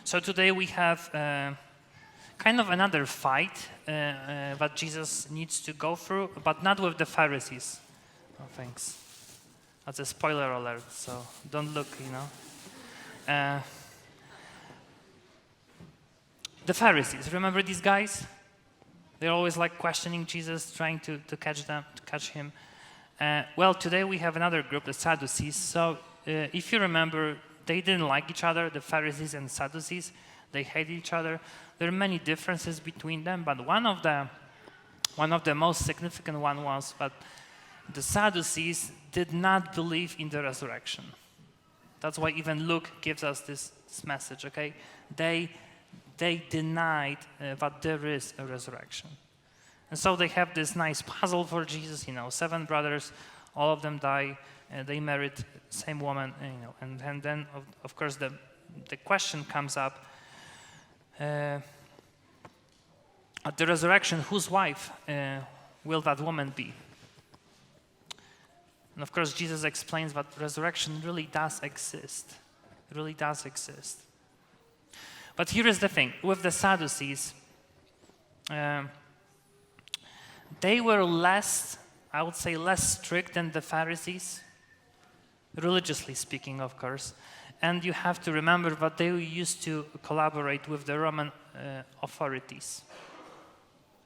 So today we have kind of another fight that Jesus needs to go through, but not with the Pharisees. Oh, thanks. That's a spoiler alert, so don't look, The Pharisees, remember these guys? They're always like questioning Jesus, trying to catch him. Well, today we have another group, the Sadducees. So if you remember, they didn't like each other, the Pharisees and Sadducees. They hated each other. There are many differences between them, but one of the most significant one was that the Sadducees did not believe in the resurrection. That's why even Luke gives us this message, okay? They denied that there is a resurrection. And so they have this nice puzzle for Jesus, 7 brothers, all of them die, they married same woman, and then of course the question comes up, at the resurrection, whose wife will that woman be? And of course Jesus explains that resurrection really does exist. It really does exist. But here is the thing, with the Sadducees, they were less strict than the Pharisees, religiously speaking, of course. And you have to remember that they used to collaborate with the Roman authorities.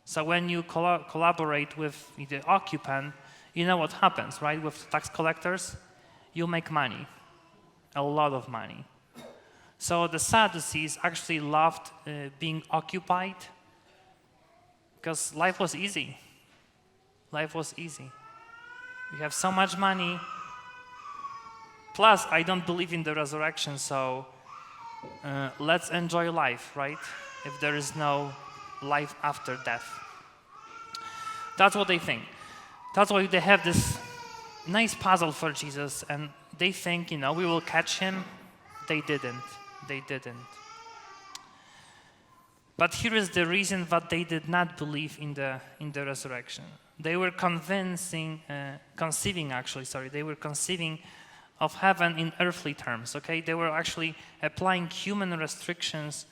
So when you collaborate with the occupant, you know what happens, right? With tax collectors, you make money, a lot of money. So the Sadducees actually loved being occupied because life was easy. Life was easy. We have so much money. Plus, I don't believe in the resurrection, so let's enjoy life, right? If there is no life after death. That's what they think. That's why they have this nice puzzle for Jesus, and they think, we will catch him. They didn't. They didn't. But here is the reason that they did not believe in the resurrection. They were conceiving of heaven in earthly terms, okay? They were actually applying human restrictions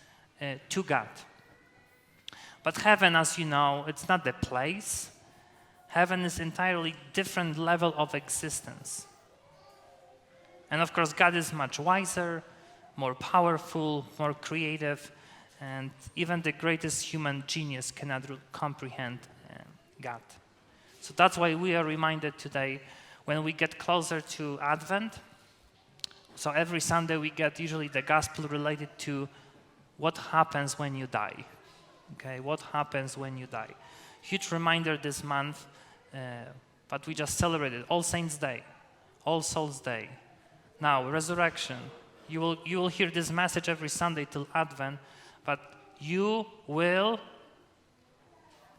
to God. But heaven, as you know, it's not the place. Heaven is entirely different level of existence. And of course, God is much wiser, more powerful, more creative, and even the greatest human genius cannot comprehend God. So that's why we are reminded today, when we get closer to Advent, so every Sunday we get usually the gospel related to what happens when you die. Okay, what happens when you die? Huge reminder this month, but we just celebrated All Saints' Day, All Souls' Day. Now, resurrection. You will hear this message every Sunday till Advent, but you will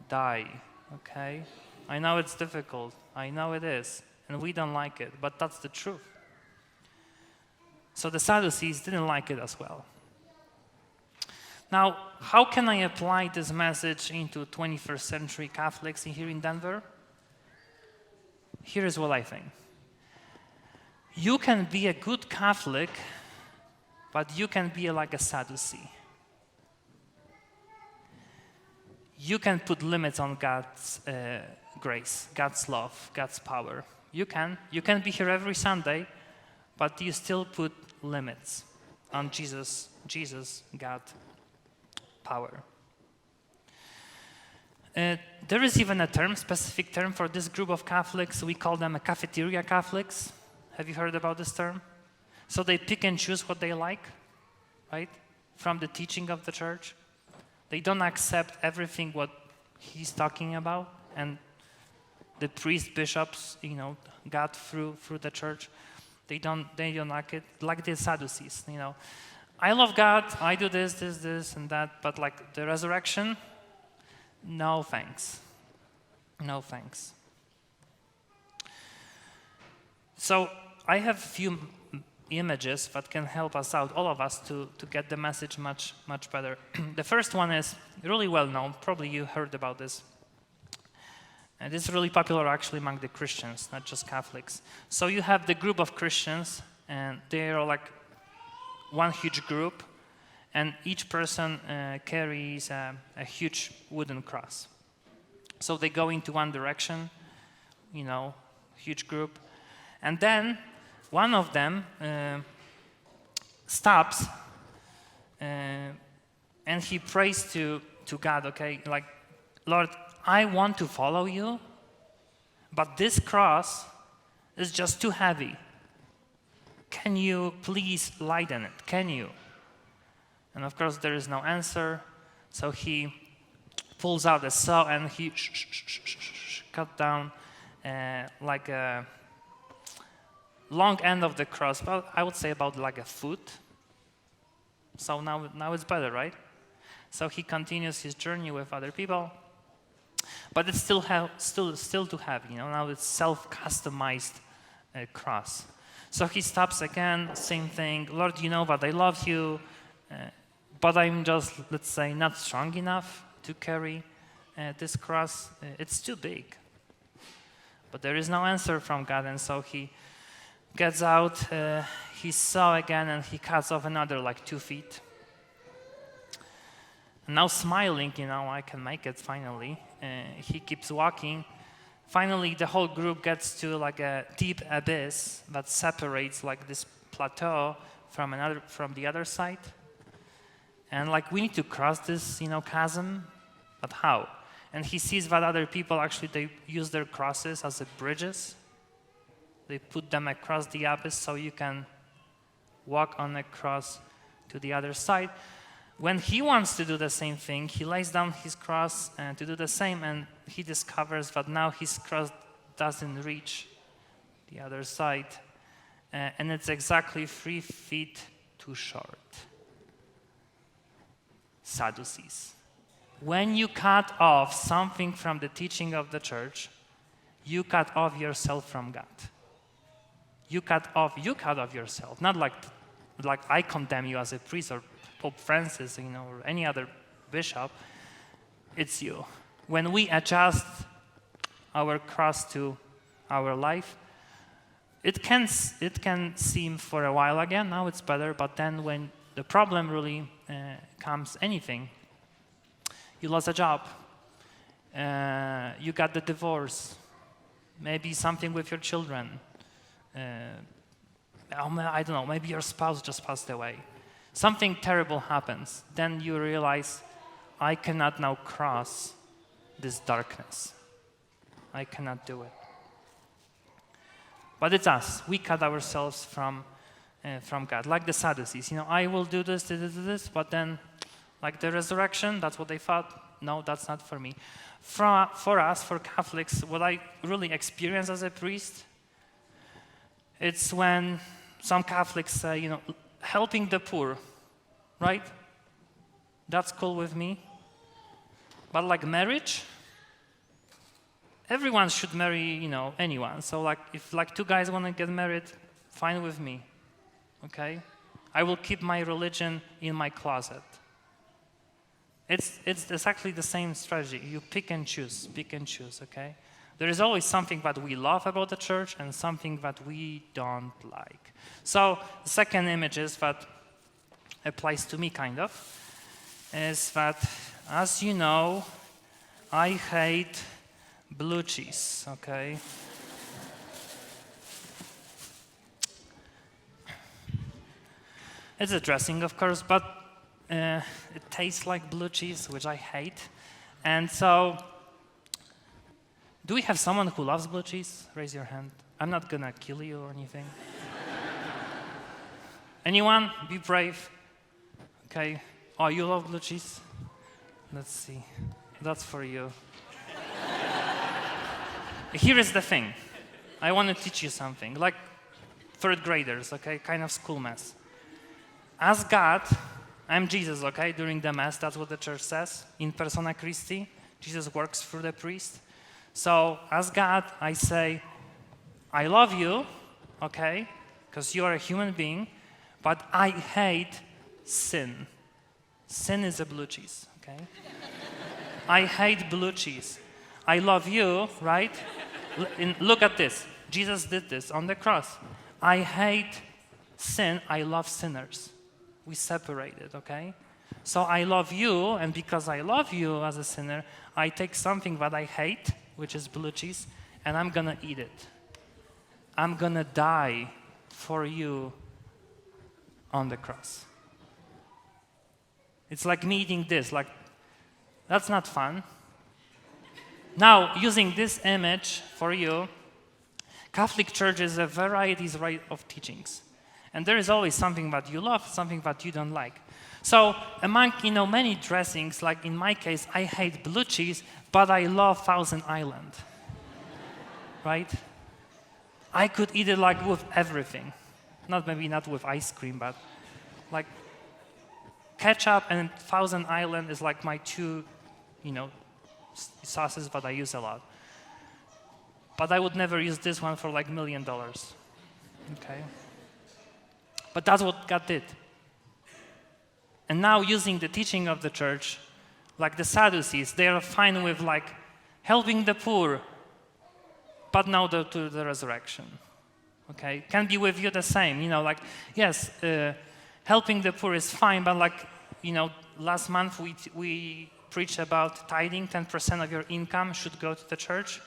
die, okay? I know it's difficult, I know it is, and we don't like it, but that's the truth. So the Sadducees didn't like it as well. Now, how can I apply this message into 21st century Catholics here in Denver? Here is what I think. You can be a good Catholic, but you can be like a Sadducee. You can put limits on God's grace, God's love, God's power. You can be here every Sunday, but you still put limits on Jesus, God, power. There is even a specific term for this group of Catholics. We call them cafeteria Catholics. Have you heard about this term? So they pick and choose what they like, right, from the teaching of the church. They don't accept everything what he's talking about, and the priests, bishops, got through the church. They don't like it, like the Sadducees. I love God. I do this, and that, but like the resurrection, no thanks. No thanks. So I have a few images that can help us out, all of us, to get the message much better. The first one is really well known. Probably you heard about this. And this is really popular actually among the Christians, not just Catholics. So you have the group of Christians, and they are like one huge group, and each person carries a huge wooden cross. So they go into one direction, huge group, and then one of them stops and he prays to God, okay, like, Lord, I want to follow you, but this cross is just too heavy. Can you please lighten it? Can you? And of course there is no answer, so he pulls out a saw and he cut down like a long end of the cross, but I would say about like a foot. So now it's better, right? So he continues his journey with other people, but it's still too heavy. Now it's self-customized cross. So he stops again, same thing. Lord, you know that I love you, but I'm just, let's say, not strong enough to carry this cross. It's too big. But there is no answer from God, and so he gets out his saw again, and he cuts off another like 2 feet. And now smiling, I can make it finally. He keeps walking. Finally, the whole group gets to like a deep abyss that separates like this plateau from the other side. And like we need to cross this, chasm, but how? And he sees that other people actually, they use their crosses as bridges. They put them across the abyss so you can walk on a cross to the other side. When he wants to do the same thing, he lays down his cross to do the same, and he discovers that now his cross doesn't reach the other side, and it's exactly 3 feet too short. Sadducees. When you cut off something from the teaching of the church, you cut off yourself from God. You cut off yourself. Not like I condemn you as a priest or Pope Francis, or any other bishop. It's you. When we adjust our cross to our life, it can seem for a while again, now it's better, but then when the problem really comes, anything, you lost a job, you got the divorce, maybe something with your children, I don't know, maybe your spouse just passed away. Something terrible happens. Then you realize, I cannot now cross this darkness. I cannot do it. But it's us. We cut ourselves from God, like the Sadducees. I will do this, but then, like the resurrection, that's what they thought. No, that's not for me. For us, for Catholics, what I really experience as a priest, it's when some Catholics say, helping the poor, right? That's cool with me. But like marriage, everyone should marry, anyone. So like if like 2 guys want to get married, fine with me, okay? I will keep my religion in my closet. It's exactly the same strategy. You pick and choose, okay? There is always something that we love about the church and something that we don't like. So the second image is that applies to me kind of, is that, as you know, I hate blue cheese, okay? It's a dressing, of course, but it tastes like blue cheese, which I hate. And so, do we have someone who loves blue cheese? Raise your hand. I'm not gonna kill you or anything. Anyone? Be brave. Okay. Oh, you love blue cheese? Let's see. That's for you. Here is the thing. I want to teach you something. Like 3rd graders, okay? Kind of school mass. As God, I'm Jesus, okay? During the mass, that's what the church says. In persona Christi, Jesus works through the priest. So, as God, I say, I love you, okay? Because you are a human being, but I hate sin. Sin is a blue cheese, okay? I hate blue cheese. I love you, right? Look at this. Jesus did this on the cross. I hate sin. I love sinners. We separated, okay? So I love you, and because I love you as a sinner, I take something that I hate, which is blue cheese, and I'm gonna eat it. I'm gonna die for you on the cross. It's like me eating this, like, that's not fun. Now, using this image for you, Catholic Church is a variety of teachings. And there is always something that you love, something that you don't like. So among many dressings, like in my case, I hate blue cheese, but I love Thousand Island. Right? I could eat it like with everything. Maybe not with ice cream, but like ketchup and Thousand Island is like my two, sauces that I use a lot. But I would never use this one for like $1 million. Okay? But that's what God did. And now using the teaching of the church, like the Sadducees, they are fine with like helping the poor, but now to the resurrection. Okay? Can be with you the same, yes, helping the poor is fine, but like, last month we preached about tithing, 10% of your income should go to the church.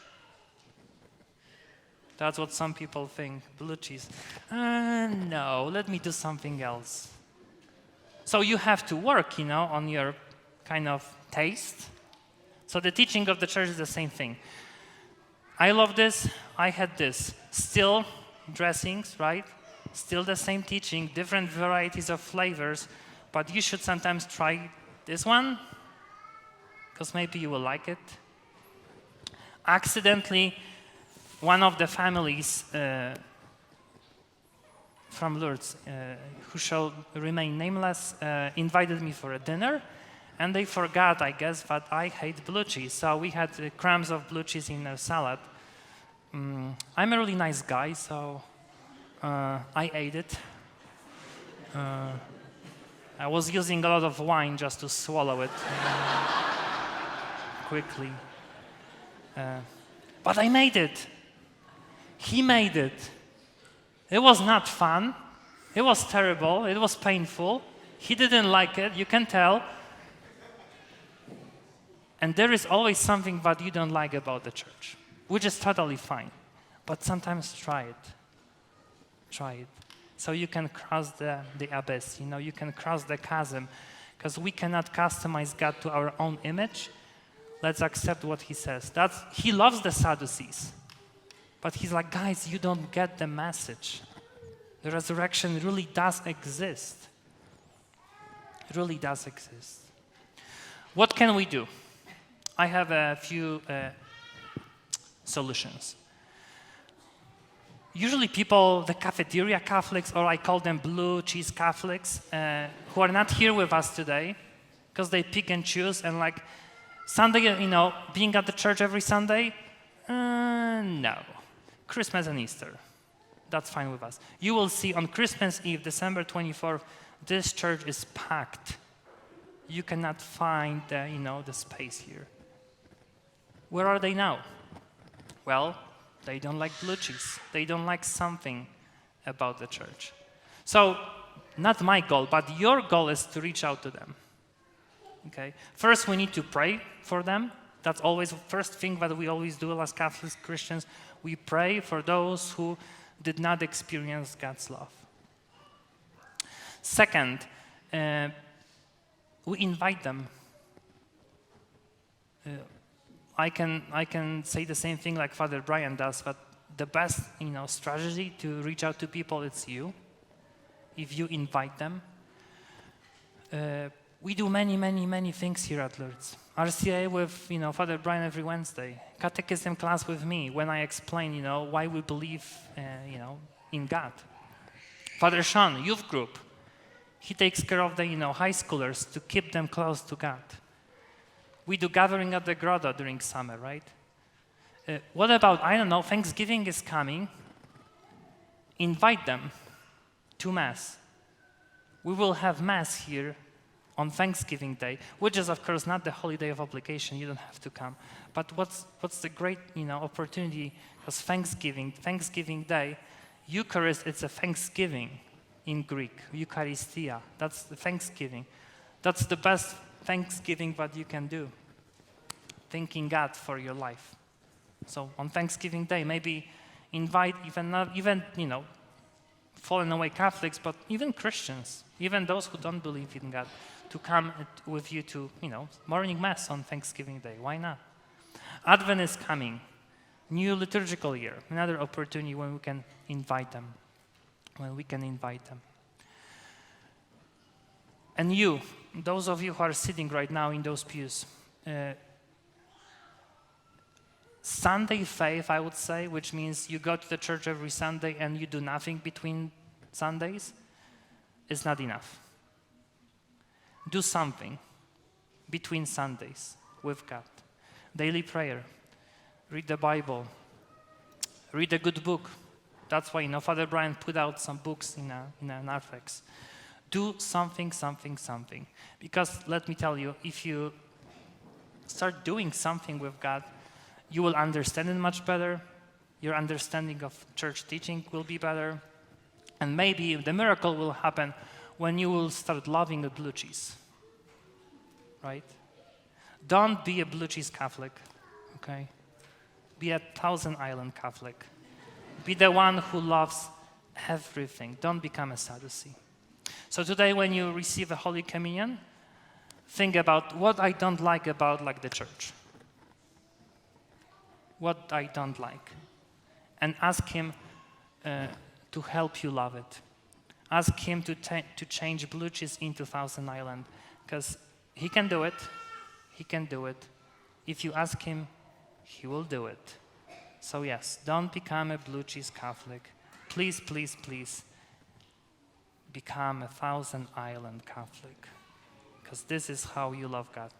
That's what some people think, blue cheese. No, let me do something else. So you have to work, on your kind of taste. So the teaching of the church is the same thing. I love this, I had this. Still dressings, right? Still the same teaching, different varieties of flavors, but you should sometimes try this one, because maybe you will like it. Accidentally, one of the families from Lourdes, who shall remain nameless, invited me for a dinner, and they forgot, I guess, that I hate blue cheese. So we had crumbs of blue cheese in a salad. I'm a really nice guy, so I ate it. I was using a lot of wine just to swallow it quickly. But I made it. He made it. It was not fun. It was terrible. It was painful. He didn't like it. You can tell. And there is always something that you don't like about the church, which is totally fine. But sometimes try it. Try it. So you can cross the abyss. You can cross the chasm. Because we cannot customize God to our own image. Let's accept what he says. He loves the Sadducees. But he's like, guys, you don't get the message. The resurrection really does exist. It really does exist. What can we do? I have a few solutions. Usually people, the cafeteria Catholics, or I call them blue cheese Catholics, who are not here with us today, because they pick and choose, and like Sunday, being at the church every Sunday, no. Christmas and Easter, that's fine with us. You will see on Christmas Eve, December 24th, this church is packed. You cannot find the space here. Where are they now? Well, they don't like blue cheese. They don't like something about the church. So, not my goal, but your goal is to reach out to them. Okay? First, we need to pray for them. That's always the first thing that we always do as Catholic Christians. We pray for those who did not experience God's love. Second, we invite them. I can say the same thing like Father Brian does, but the best strategy to reach out to people is you. If you invite them. We do many things here at Lourdes. RCA with Father Brian every Wednesday. Catechism class with me when I explain why we believe in God. Father Sean, youth group. He takes care of the high schoolers to keep them close to God. We do gathering at the grotto during summer, right? What about, Thanksgiving is coming. Invite them to Mass. We will have Mass here on Thanksgiving Day, which is, of course, not the holiday of obligation. You don't have to come. But what's the great, opportunity? Because Thanksgiving Day, Eucharist, it's a thanksgiving. in Greek, Eucharistia. That's the thanksgiving. That's the best thanksgiving that you can do, thanking God for your life. So on Thanksgiving Day, maybe invite even fallen away Catholics, but even Christians, even those who don't believe in God, to come with you to, morning mass on Thanksgiving Day. Why not? Advent is coming, new liturgical year, another opportunity when we can invite them. And you, those of you who are sitting right now in those pews, Sunday faith, I would say, which means you go to the church every Sunday and you do nothing between Sundays, is not enough. Do something between Sundays with God. Daily prayer, read the Bible, read a good book. That's why, Father Brian put out some books in a narthex. Do something. Because let me tell you, if you start doing something with God, you will understand it much better. Your understanding of church teaching will be better. And maybe the miracle will happen when you will start loving a blue cheese. Right? Don't be a blue cheese Catholic, okay? Be a Thousand Island Catholic. Be the one who loves everything. Don't become a Sadducee. So today when you receive a Holy Communion, think about what I don't like about the church. What I don't like. And ask Him to help you love it. Ask Him to change blue cheese into Thousand Island, because He can do it. He can do it. If you ask Him, He will do it. So yes, don't become a blue cheese Catholic. Please, please, please become a Thousand Island Catholic, because this is how you love God.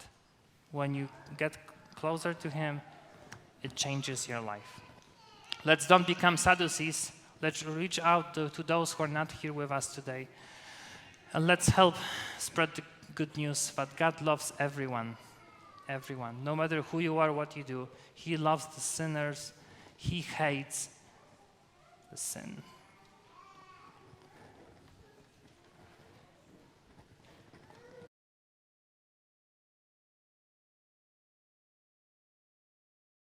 When you get closer to Him, it changes your life. Let's don't become Sadducees. Let's reach out to those who are not here with us today. And let's help spread the good news that God loves everyone. Everyone. No matter who you are, what you do. He loves the sinners. He hates the sin.